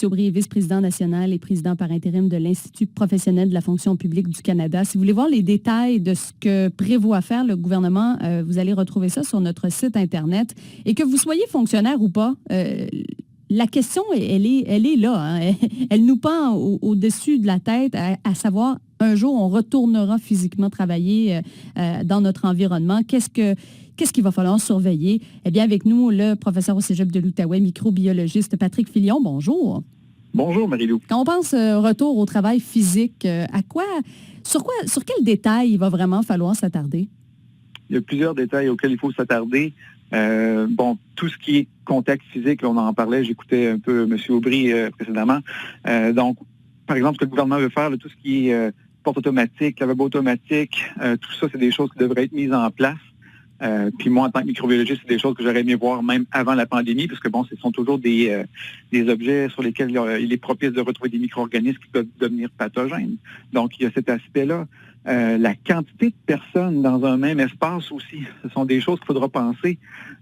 Aubry est vice-président national et président par intérim de l'Institut professionnel de la fonction publique du Canada. Si vous voulez voir les détails de ce que prévoit faire le gouvernement, vous allez retrouver ça sur notre site Internet. Et que vous soyez fonctionnaire ou pas, la question, elle est là. Hein. Elle nous pend au-dessus de la tête, à savoir, un jour, on retournera physiquement travailler dans notre environnement. Qu'est-ce qu'il va falloir surveiller? Eh bien, avec nous, le professeur au Cégep de l'Outaouais, microbiologiste Patrick Filion. Bonjour. Bonjour, Marie-Lou. Quand on pense retour au travail physique, sur quel détail il va vraiment falloir s'attarder? Il y a plusieurs détails auxquels il faut s'attarder. Tout ce qui est contact physique, là, on en parlait, j'écoutais un peu M. Aubry précédemment. Donc, par exemple, ce que le gouvernement veut faire, là, tout ce qui est porte automatique, lavabo automatique, tout ça, c'est des choses qui devraient être mises en place. Puis moi, en tant que microbiologiste, c'est des choses que j'aurais aimé voir même avant la pandémie, parce que ce sont toujours des objets sur lesquels il est propice de retrouver des micro-organismes qui peuvent devenir pathogènes. Donc, il y a cet aspect-là. La quantité de personnes dans un même espace aussi, ce sont des choses qu'il faudra penser.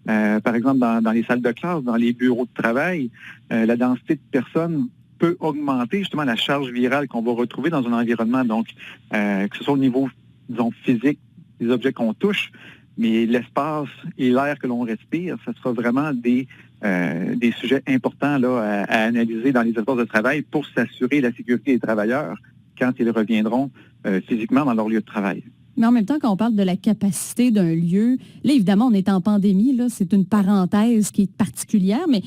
Par exemple, dans les salles de classe, dans les bureaux de travail, la densité de personnes peut augmenter justement la charge virale qu'on va retrouver dans un environnement. Donc, que ce soit au niveau, disons, physique, des objets qu'on touche, mais l'espace et l'air que l'on respire, ce sera vraiment des sujets importants là, à analyser dans les espaces de travail pour s'assurer la sécurité des travailleurs quand ils reviendront physiquement dans leur lieu de travail. Mais en même temps, quand on parle de la capacité d'un lieu, là, évidemment, on est en pandémie, là, c'est une parenthèse qui est particulière, mais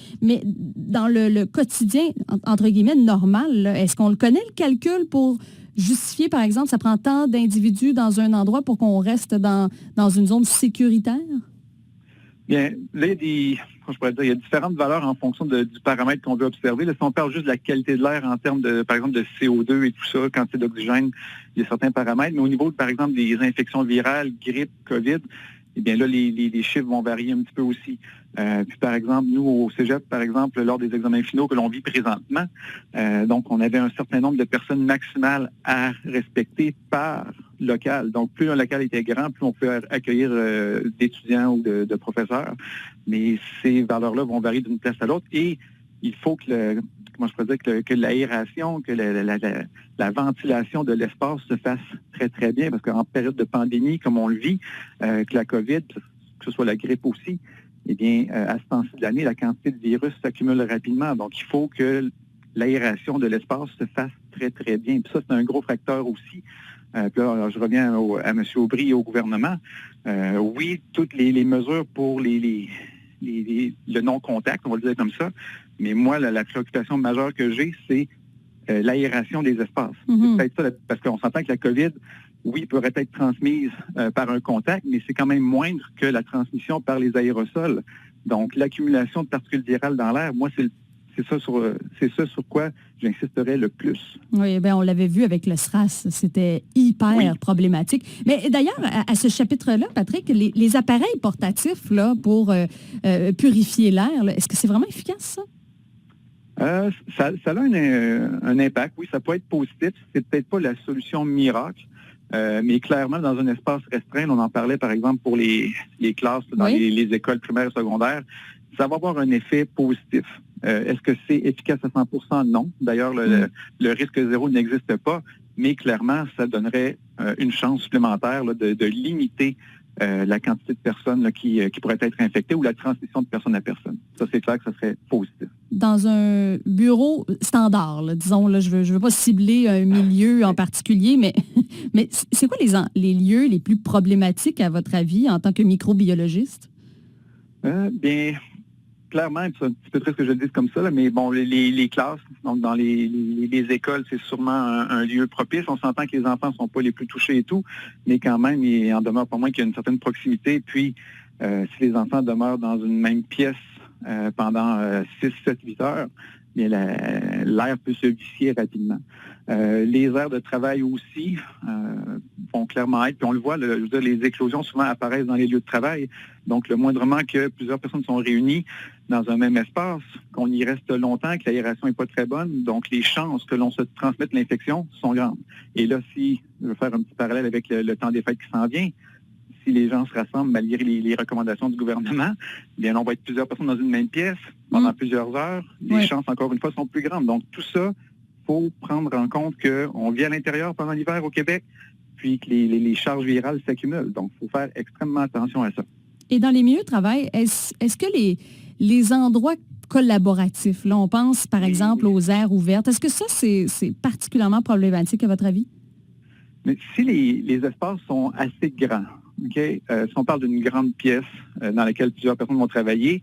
dans le quotidien, entre guillemets, normal, là, est-ce qu'on le connaît, le calcul pour justifier, par exemple, ça prend tant d'individus dans un endroit pour qu'on reste dans une zone sécuritaire? Bien, là, il y a différentes valeurs en fonction du paramètre qu'on veut observer. Là, si on parle juste de la qualité de l'air en termes de, par exemple, de CO2 et tout ça, quantité d'oxygène, il y a certains paramètres. Mais au niveau, par exemple, des infections virales, grippe, COVID, eh bien là, les chiffres vont varier un petit peu aussi. Puis par exemple, nous, au Cégep, par exemple, lors des examens finaux que l'on vit présentement, donc on avait un certain nombre de personnes maximales à respecter par local. Donc, plus un local était grand, plus on peut accueillir d'étudiants ou de professeurs. Mais ces valeurs-là vont varier d'une place à l'autre. Et il faut que que l'aération, que la ventilation de l'espace se fasse très, très bien. Parce qu'en période de pandémie, comme on le vit, que la COVID, que ce soit la grippe aussi, eh bien, à ce temps-ci de l'année, la quantité de virus s'accumule rapidement. Donc, il faut que l'aération de l'espace se fasse très, très bien. Puis ça, c'est un gros facteur aussi. Puis là, je reviens à M. Aubry et au gouvernement. Oui, toutes les mesures pour le non-contact, on va le dire comme ça, mais moi, la préoccupation majeure que j'ai, c'est l'aération des espaces. Mm-hmm. C'est peut-être ça, parce qu'on s'entend que la COVID, oui, pourrait être transmise par un contact, mais c'est quand même moindre que la transmission par les aérosols. Donc, l'accumulation de particules virales dans l'air, moi, c'est ça sur quoi j'insisterais le plus. Oui, bien, on l'avait vu avec le SRAS. C'était hyper problématique. Mais d'ailleurs, à ce chapitre-là, Patrick, les appareils portatifs là, pour purifier l'air, là, est-ce que c'est vraiment efficace, ça? Ça a un impact. Oui, ça peut être positif. C'est peut-être pas la solution miracle. Mais clairement, dans un espace restreint, on en parlait par exemple pour les classes dans les écoles primaires et secondaires, ça va avoir un effet positif. Est-ce que c'est efficace à 100%? Non. D'ailleurs, le risque zéro n'existe pas, mais clairement, ça donnerait une chance supplémentaire là, de limiter la quantité de personnes là, qui pourraient être infectées ou la transmission de personne à personne. Ça, c'est clair que ça serait positif. Dans un bureau standard, là, disons, là, je veux pas cibler un milieu en particulier, mais c'est quoi les lieux les plus problématiques, à votre avis, en tant que microbiologiste? Bien, clairement, c'est un petit peu triste que je le dise comme ça, là, mais bon, les classes, donc dans les écoles, c'est sûrement un lieu propice. On s'entend que les enfants ne sont pas les plus touchés et tout, mais quand même, il en demeure pas moins qu'il y a une certaine proximité. Puis, si les enfants demeurent dans une même pièce pendant 6, 7, 8 heures, bien, l'air peut se vicier rapidement. Les aires de travail aussi vont clairement être, puis on le voit, je veux dire, les éclosions souvent apparaissent dans les lieux de travail. Donc, le moindrement que plusieurs personnes sont réunies dans un même espace, qu'on y reste longtemps, que l'aération n'est pas très bonne, donc les chances que l'on se transmette l'infection sont grandes. Et là, si je veux faire un petit parallèle avec le temps des fêtes qui s'en vient, si les gens se rassemblent malgré les recommandations du gouvernement, bien, on va être plusieurs personnes dans une même pièce pendant plusieurs heures. Les chances, encore une fois, sont plus grandes. Donc, tout ça, il faut prendre en compte qu'on vit à l'intérieur pendant l'hiver au Québec, puis que les charges virales s'accumulent. Donc, il faut faire extrêmement attention à ça. Et dans les milieux de travail, est-ce que les endroits collaboratifs, là, on pense par exemple aux aires ouvertes, est-ce que ça, c'est particulièrement problématique à votre avis? Mais si les espaces sont assez grands, si on parle d'une grande pièce dans laquelle plusieurs personnes vont travailler,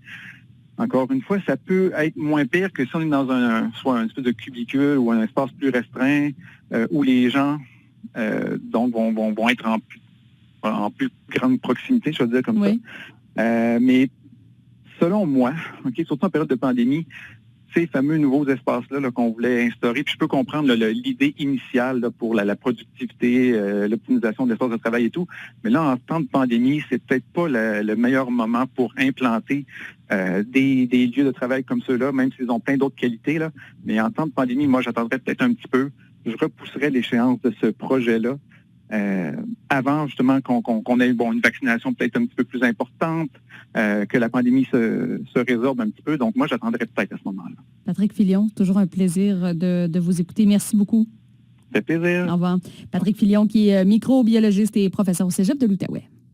encore une fois, ça peut être moins pire que si on est dans soit un espèce de cubicule ou un espace plus restreint où les gens donc vont être en plus grande proximité, je veux dire comme ça. Mais selon moi, surtout en période de pandémie, ces fameux nouveaux espaces-là qu'on voulait instaurer, puis je peux comprendre l'idée initiale là, pour la productivité, l'optimisation de l'espace de travail et tout, mais là, en temps de pandémie, c'est peut-être pas le meilleur moment pour implanter des lieux de travail comme ceux-là, même s'ils ont plein d'autres qualités, là. Mais en temps de pandémie, moi, j'attendrais peut-être un petit peu. Je repousserais l'échéance de ce projet-là avant justement qu'on ait une vaccination peut-être un petit peu plus importante, que la pandémie se résorbe un petit peu. Donc moi, j'attendrai peut-être à ce moment-là. Patrick Filion, toujours un plaisir de vous écouter. Merci beaucoup. Ça fait plaisir. Au revoir. Patrick Filion, qui est microbiologiste et professeur au Cégep de l'Outaouais.